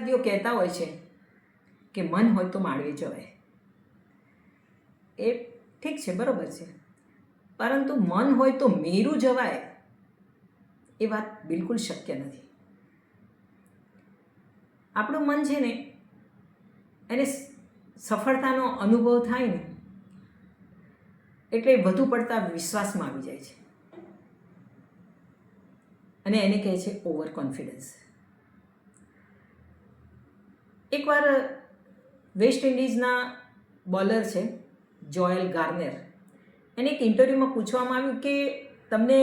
વિચારવાદીઓ કહેતા હોય છે કે મન હોય તો માળવે જવાય. એ ઠીક છે, બરાબર છે, પરંતુ મન હોય તો મેરું જવાય એ વાત બિલકુલ શક્ય નથી. આપણું મન છે ને એને સફળતાનો અનુભવ થાય ને એટલે વધુ પડતા વિશ્વાસમાં આવી જાય છે અને એને કહે છે ઓવર કોન્ફિડન્સ. એકવાર વેસ્ટ ઇન્ડિઝના બોલર છે જોએલ ગાર્નર, એને એક ઇન્ટરવ્યૂમાં પૂછવામાં આવ્યું કે તમને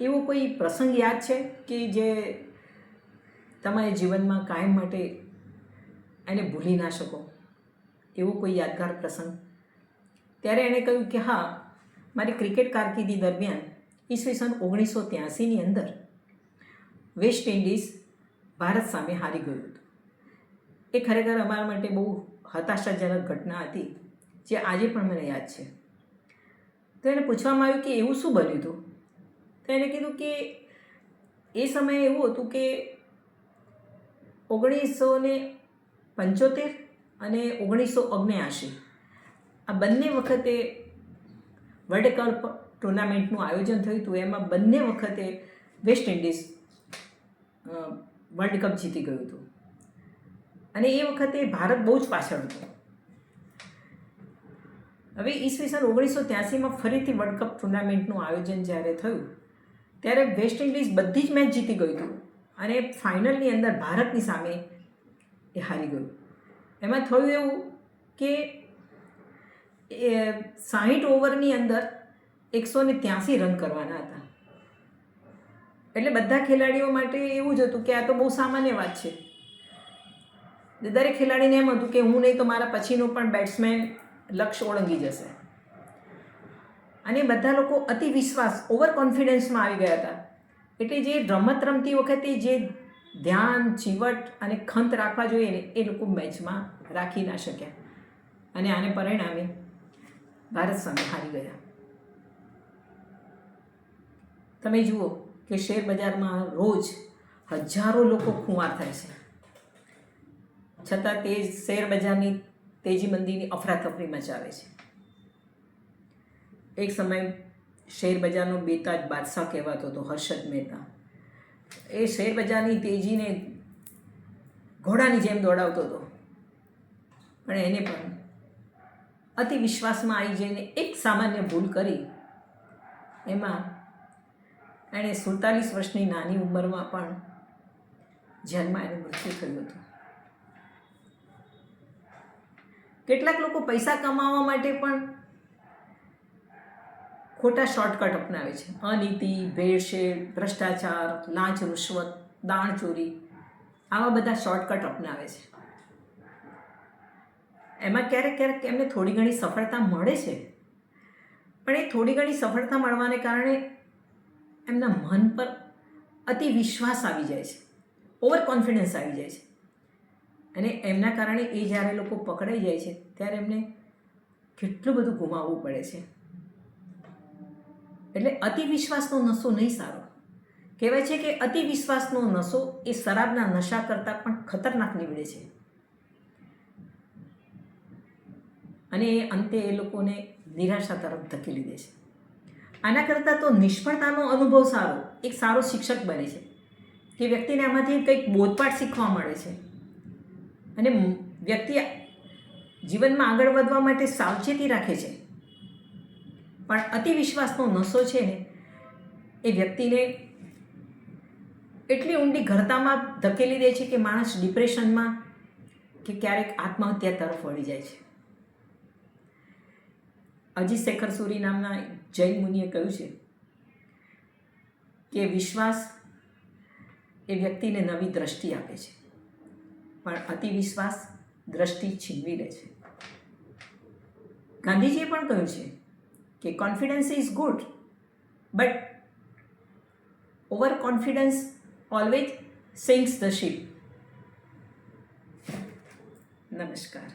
એવો કોઈ પ્રસંગ યાદ છે કે જે તમારા જીવનમાં કાયમ માટે એને ભૂલી ના શકો, એવો કોઈ યાદગાર પ્રસંગ? ત્યારે એણે કહ્યું કે હા, મારી ક્રિકેટ કારકિર્દી દરમિયાન ઈસવીસન 1983ની અંદર વેસ્ટ ઇન્ડિઝ ભારત સામે હારી ગયું હતું. એ ખરેખર અમારા માટે બહુ હતાશાજનક ઘટના હતી, જે આજે પણ મને યાદ છે. તો એને પૂછવામાં આવ્યું કે એવું શું બન્યું હતું? તો એણે કીધું કે એ સમયે એવું હતું કે 1975 અને 1979 આ બંને વખતે વર્લ્ડ કપ ટુર્નામેન્ટનું આયોજન થયું હતું. એમાં બંને વખતે વેસ્ટ ઇન્ડિઝ વર્લ્ડ કપ જીતી ગયું હતું અને એ વખતે ભારત બહુ જ પાછળ હતું. હવે ઈસવીસન 1983માં ફરીથી વર્લ્ડ કપ ટુર્નામેન્ટનું આયોજન જ્યારે થયું ત્યારે વેસ્ટ ઇન્ડિઝ બધી જ મેચ જીતી ગયું હતું અને ફાઇનલની અંદર ભારતની સામે એ હારી ગયું. એમાં થયું એવું કે 60 ઓવરની અંદર 183 રન કરવાના હતા. એટલે બધા ખેલાડીઓ માટે એવું જ હતું કે આ તો બહુ સામાન્ય વાત છે. દરેક ખેલાડીને એમ હતું કે હું નહીં તો મારા પછીનો પણ બેટ્સમેન લક્ષ્ય ઓળંગી જશે. અને બધા લોકો અતિ વિશ્વાસ, ઓવર કોન્ફિડન્સમાં આવી ગયા હતા. એટલે જે રમત રમતી વખતે જે ધ્યાન, ચીવટ અને ખંત રાખવા જોઈએ ને એ લોકો મેચમાં રાખી ના શક્યા અને આને પરિણામે ભારત સામે હારી ગયા. તમે જુઓ કે શેર બજારમાં રોજ હજારો લોકો ખુમાર થાય છે, છતાં તે શેર બજારની તેજી મંદીની અફરાતફરી મચાવે છે. એક સમય શેર બજારનો બેતાજ બાદશાહ કહેવાતો હતો હર્ષદ મહેતા. એ શેર બજારની તેજીને ઘોડાની જેમ દોડાવતો હતો, પણ એને પણ અતિ વિશ્વાસમાં આવી જઈને એક સામાન્ય ભૂલ કરી. એમાં એણે 47 વર્ષની નાની ઉંમરમાં પણ જેલમાં એનું મૃત્યુ થયું હતું. કેટલાક લોકો પૈસા કમાવા માટે પણ ખોટા શોર્ટકટ અપનાવે છે. અનીતિ, ભેળસેળ, ભ્રષ્ટાચાર, લાંચ રૂશ્વત, દાણચોરી, આવા બધા શોર્ટકટ અપનાવે છે. એમાં ક્યારેક ક્યારેક એમને થોડી ઘણી સફળતા મળે છે, પણ એ થોડી ઘણી સફળતા મળવાને કારણે એમના મન પર અતિ વિશ્વાસ આવી જાય છે, ઓવર કોન્ફિડન્સ આવી જાય છે અને એમના કારણે એ જ્યારે લોકો પકડાઈ જાય છે ત્યારે એમને કેટલું બધું ગુમાવવું પડે છે. એટલે અતિ વિશ્વાસનો નશો નહીં સારો. કહેવાય છે કે અતિ વિશ્વાસનો નશો એ શરાબના નશા કરતાં પણ ખતરનાક નીવડે છે અને એ અંતે એ લોકોને નિરાશા તરફ ધકેલી દે છે. આના કરતાં તો નિષ્ફળતાનો અનુભવ સારો, એક સારો શિક્ષક બને છે કે વ્યક્તિને આમાંથી કંઈક બોધપાઠ શીખવા મળે છે અને વ્યક્તિ જીવનમાં આગળ વધવા માટે સાવચેતી રાખે છે. પણ અતિ વિશ્વાસનો નશો છે ને એ વ્યક્તિને એટલી ઊંડી ઘરતામાં ધકેલી દે છે કે માણસ ડિપ્રેશનમાં કે ક્યારેક આત્મહત્યા તરફ વળી જાય છે. અજીત શેખર સૂરી નામના જૈન મુનિએ કહ્યું છે કે વિશ્વાસ એ વ્યક્તિને નવી દ્રષ્ટિ આપે છે, પણ અતિ વિશ્વાસ દ્રષ્ટિ છીનવી લે છે. ગાંધીજીએ પણ કહ્યું છે કે confidence is good, but overconfidence always sinks the ship. નમસ્કાર.